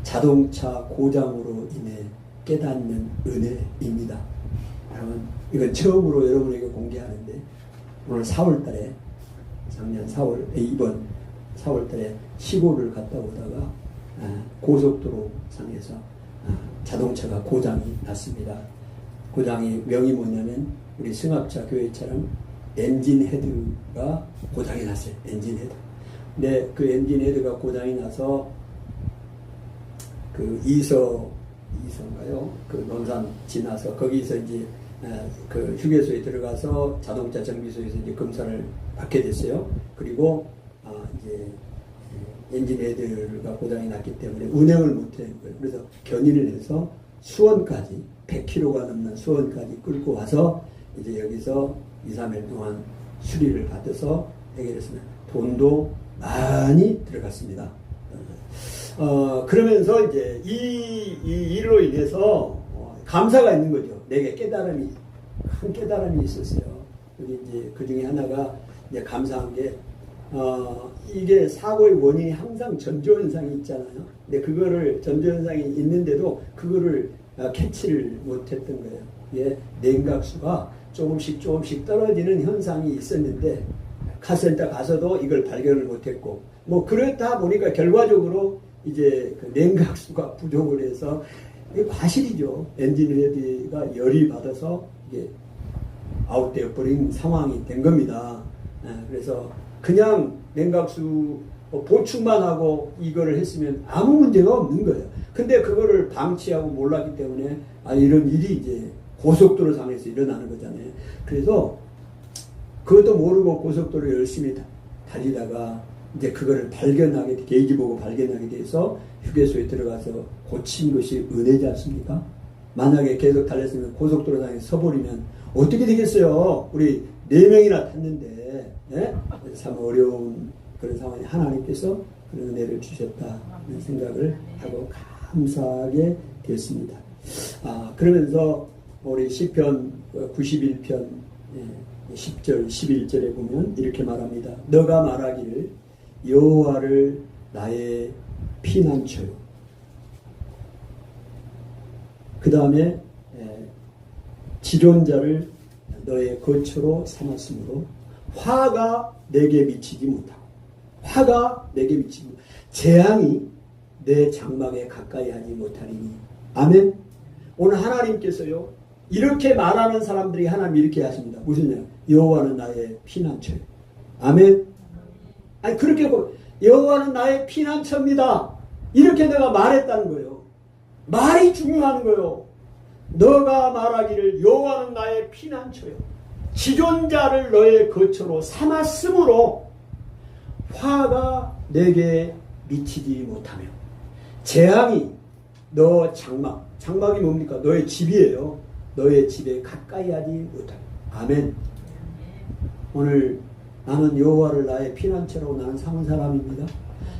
자동차 고장으로 인해 깨닫는 은혜입니다. 여러분, 이건 처음으로 여러분에게 공개하는데 오늘 4월달에 이번 4월달에 시골을 갔다 오다가 고속도로 상에서 자동차가 고장이 났습니다. 고장이 명이 뭐냐면 우리 승합차 교회처럼 엔진 헤드가 고장이 났어요. 엔진 헤드. 근데 그 엔진 헤드가 고장이 나서 그 이서인가요? 그 논산 지나서 거기서 이제 그 휴게소에 들어가서 자동차 정비소에서 이제 검사를 받게 됐어요. 그리고 이제 엔진 헤드가 고장이 났기 때문에 운행을 못한 거예요. 그래서 견인을 해서 수원까지 100km가 넘는 수원까지 끌고 와서 이제 여기서 2, 3일 동안 수리를 받아서 해결했습니다. 돈도 많이 들어갔습니다. 그러면서 이제 이 일로 인해서 감사가 있는 거죠. 내게 큰 깨달음이 있었어요. 여기 이제 그 중에 하나가 이제 감사한 게 이게 사고의 원인이 항상 전조현상이 있잖아요. 근데 그거를 전조현상이 있는데도 그거를 캐치를 못했던 거예요. 이게 냉각수가 조금씩 떨어지는 현상이 있었는데 카센터 가서도 이걸 발견을 못했고 뭐 그렇다 보니까 결과적으로 이제 그 냉각수가 부족을 해서 이게 과실이죠. 엔진 헤드가 열이 받아서 이게 아웃되어 버린 상황이 된 겁니다. 그래서 그냥 냉각수 보충만 하고 이거를 했으면 아무 문제가 없는 거예요. 근데 그거를 방치하고 몰랐기 때문에 이런 일이 이제 고속도로 상에서 일어나는 거잖아요. 그래서 그것도 모르고 고속도로 열심히 달리다가 이제 그거를 게이지 보고 발견하게 돼서 휴게소에 들어가서 고친 것이 은혜지 않습니까? 만약에 계속 달렸으면 고속도로 상에 서버리면 어떻게 되겠어요? 우리 4명이나 탔는데 참 어려운 그런 상황에 하나님께서 그런 은혜를 주셨다는 생각을 하고 감사하게 됐습니다. 그러면서 우리 시편 91편 10절 11절에 보면 이렇게 말합니다. 너가 말하기를 여호와를 나의 피난처요 그 다음에 지존자를 너의 거처로 삼았으므로 화가 내게 미치지 못하고 화가 내게 미치지 못하고 재앙이 내 장막에 가까이 하지 못하리니. 아멘. 오늘 하나님께서요 이렇게 말하는 사람들이 하나님 이렇게 하십니다. 무슨요? 여호와는 나의 피난처. 아멘. 아니 그렇게 여호와는 나의 피난처입니다. 이렇게 내가 말했다는 거예요. 말이 중요한 거예요. 너가 말하기를 여호와는 나의 피난처요. 지존자를 너의 거처로 삼았으므로 화가 내게 미치지 못하며 재앙이 너 장막이 뭡니까? 너의 집이에요. 너의 집에 가까이 하지 못하며. 아멘. 오늘 나는 여호와를 나의 피난처라고 나는 삼은 사람입니다.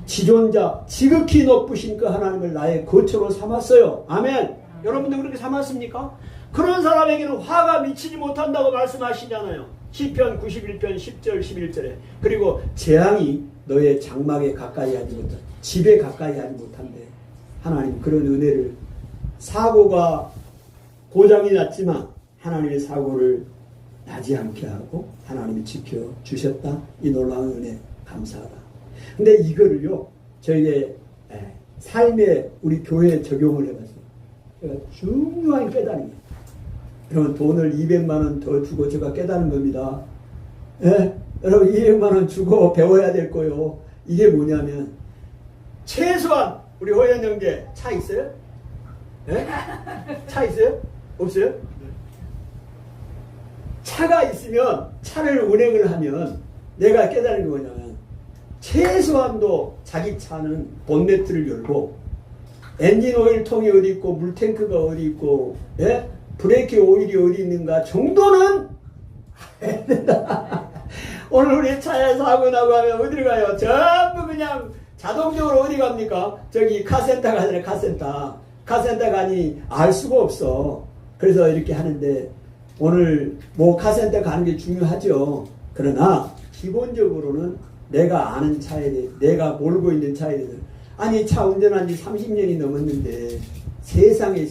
지존자 지극히 높으신 그 하나님을 나의 거처로 삼았어요. 아멘. 여러분들 그렇게 삼았습니까? 그런 사람에게는 화가 미치지 못한다고 말씀하시잖아요. 시편 91편 10절 11절에. 그리고 재앙이 너의 장막에 가까이 하지 못한 집에 가까이 하지 못한대. 하나님 그런 은혜를 사고가 고장이 났지만 하나님의 사고를 나지 않게 하고 하나님이 지켜주셨다. 이 놀라운 은혜 감사하다. 근데 이거를요 저희의 삶에 우리 교회에 적용을 해봤어요. 중요한 깨달음이에요. 여러분 돈을 200만원 더 주고 제가 깨달은 겁니다. 여러분 200만원 주고 배워야 될 거예요. 이게 뭐냐면 최소한 우리 호연 형제 차 있어요? 차 있어요? 없어요? 차가 있으면 차를 운행을 하면 내가 깨달은 게 뭐냐면 최소한도 자기 차는 본네트를 열고 엔진 오일 통이 어디 있고 물탱크가 어디 있고 브레이크 오일이 어디 있는가 정도는 오늘 우리 차에 사고 나고 하면 어디로 가요? 전부 그냥 자동적으로 어디 갑니까? 저기 카센터 가잖아요. 카센터 가니 알 수가 없어. 그래서 이렇게 하는데 오늘 뭐 카센터 가는 게 중요하죠. 그러나 기본적으로는 내가 아는 차에 대해 내가 몰고 있는 차에 대해서 아니 차 운전한 지 30년이 넘었는데 세상에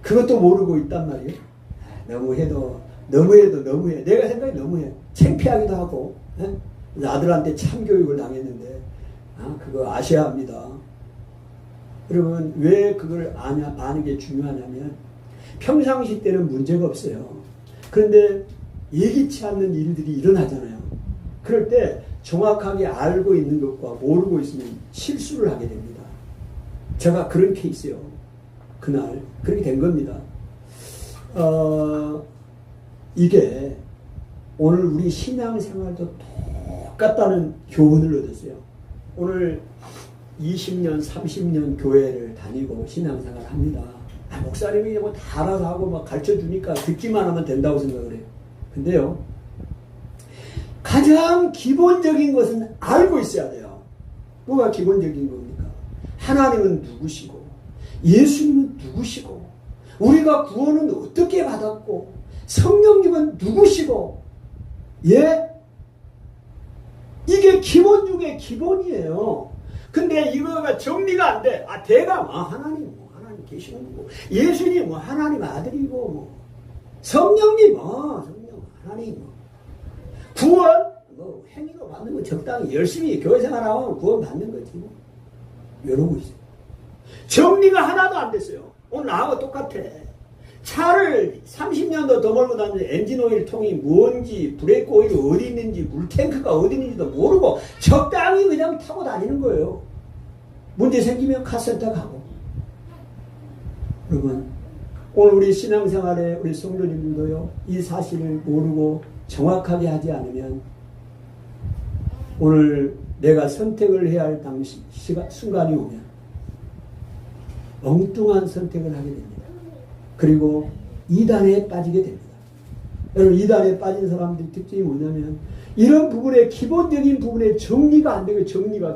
그것도 모르고 있단 말이에요. 너무해. 내가 생각이 너무해. 창피하기도 하고 아들한테 참교육을 당했는데 그거 아셔야 합니다. 여러분 왜 그걸 아는 게 중요하냐면 평상시 때는 문제가 없어요. 그런데 예기치 않는 일들이 일어나잖아요. 그럴 때 정확하게 알고 있는 것과 모르고 있으면 실수를 하게 됩니다. 제가 그런 케이스요. 그날 그렇게 된 겁니다. 이게 오늘 우리 신앙생활도 똑같다는 교훈을 얻었어요. 오늘 20년, 30년 교회를 다니고 신앙생활을 합니다. 목사님이 뭐 다 알아서 하고 막 가르쳐 주니까 듣기만 하면 된다고 생각을 해요. 근데요, 가장 기본적인 것은 알고 있어야 돼요. 뭐가 기본적인 겁니까? 하나님은 누구시고, 예수님은 누구시고, 우리가 구원은 어떻게 받았고, 성령님은 누구시고, 이게 기본 중에 기본이에요. 근데 이거가 정리가 안 돼. 대강, 하나님 계시는 거고, 예수님 하나님 아들이고, 성령 하나님 구원 행위로 받는 거 적당히 열심히 교회 생활하면 구원 받는 거지 이러고 있어요. 정리가 하나도 안 됐어요. 오늘 나하고 똑같아. 차를 30년도 더 몰고 다니는데 엔진 오일 통이 뭔지 브레이크 오일이 어디 있는지 물탱크가 어디 있는지도 모르고 적당히 그냥 타고 다니는 거예요. 문제 생기면 카센터 가고. 여러분 오늘 우리 신앙생활에 우리 성도님들도요 이 사실을 모르고 정확하게 하지 않으면 오늘 내가 선택을 해야 할 순간이 오면 엉뚱한 선택을 하게 됩니다. 그리고 이단에 빠지게 됩니다. 여러분 이단에 빠진 사람들의 특징이 뭐냐면 이런 부분에 기본적인 부분에 정리가 안 되고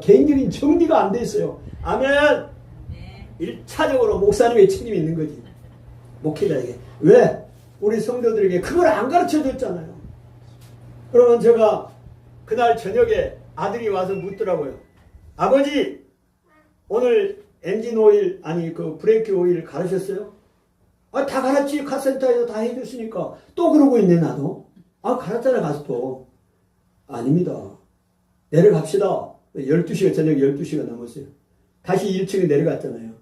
개인적인 정리가 안 돼 있어요. 아멘. 1차적으로 목사님의 책임이 있는 거지. 목회자에게. 왜? 우리 성도들에게 그걸 안 가르쳐 줬잖아요. 그러면 제가 그날 저녁에 아들이 와서 묻더라고요. 아버지, 오늘 엔진 오일, 아니, 그 브레이크 오일 갈으셨어요? 아, 다 갈았지. 카센터에서 다 해줬으니까. 또 그러고 있네, 나도. 아, 갈았잖아, 가서 또. 아닙니다. 내려갑시다. 12시가, 저녁 12시가 넘었어요. 다시 1층에 내려갔잖아요.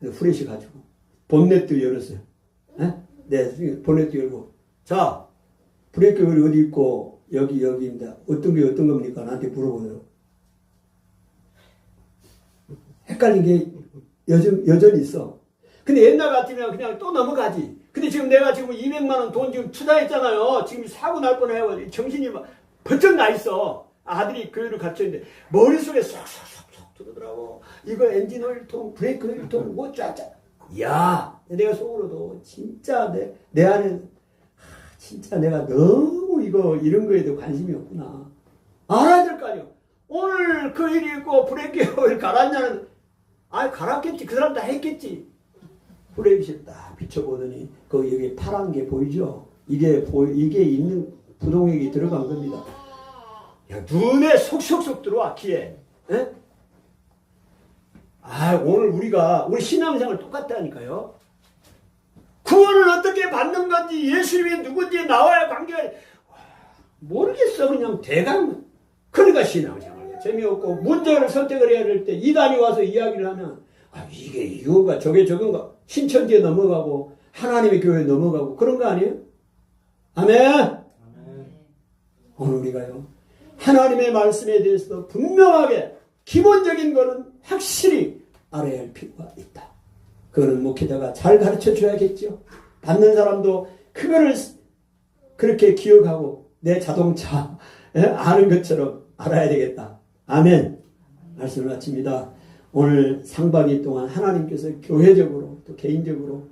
후레쉬 가지고. 본넷도 열었어요. 에? 네, 본넷도 열고. 자, 브레이크 오일 어디 있고, 여기입니다. 어떤 게 어떤 겁니까? 나한테 물어보세요. 헷갈린 게 여전히 있어. 근데 옛날 같으면 그냥 또 넘어가지. 근데 지금 내가 지금 200만원 돈 지금 투자했잖아요. 지금 사고 날 뻔해요. 정신이 막 번쩍 나 있어. 아들이 교회를 갇혀있는데 머릿속에 쏙쏙쏙쏙 들어오더라고. 이거 엔진 오일통, 브레이크 오일통, 뭐 짜짜. 야, 내가 속으로도 진짜 내 안에 진짜 내가 너무 이런 거에도 관심이 없구나. 알아야 될 거 아니야. 오늘 그 일이 있고 브레이크 오일 갈았냐는, 갈았겠지. 그 사람 다 했겠지. 브레이크를 딱 비춰보더니 여기 파란 게 보이죠? 이게 있는 부동액이 들어간 겁니다. 야, 눈에 속속속 들어와, 귀에. 에? 오늘 우리 신앙생활 똑같다니까요. 구원을 어떻게 받는 건지, 예수님이 누군지 나와야 관계가, 모르겠어. 그냥 대강. 그러니까 신앙생활 재미없고, 문제를 선택을 해야 될 때 이단이 와서 이야기를 하면, 이게 이거가 저건가, 신천지에 넘어가고 하나님의 교회에 넘어가고 그런 거 아니에요? 아멘. 오늘 우리가요, 하나님의 말씀에 대해서도 분명하게 기본적인 거는 확실히 알아야 할 필요가 있다. 그거는 목회자가 잘 가르쳐 줘야겠죠. 받는 사람도 그거를 그렇게 기억하고 내 자동차 아는 것처럼 알아야 되겠다. 아멘. 말씀을 마칩니다. 오늘 상반기 동안 하나님께서 교회적으로 또 개인적으로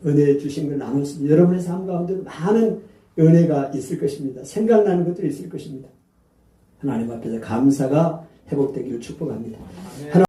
은혜 주신 걸 나눴습니다. 여러분의 삶 가운데 많은 은혜가 있을 것입니다. 생각나는 것들이 있을 것입니다. 하나님 앞에서 감사가 회복되기를 축복합니다.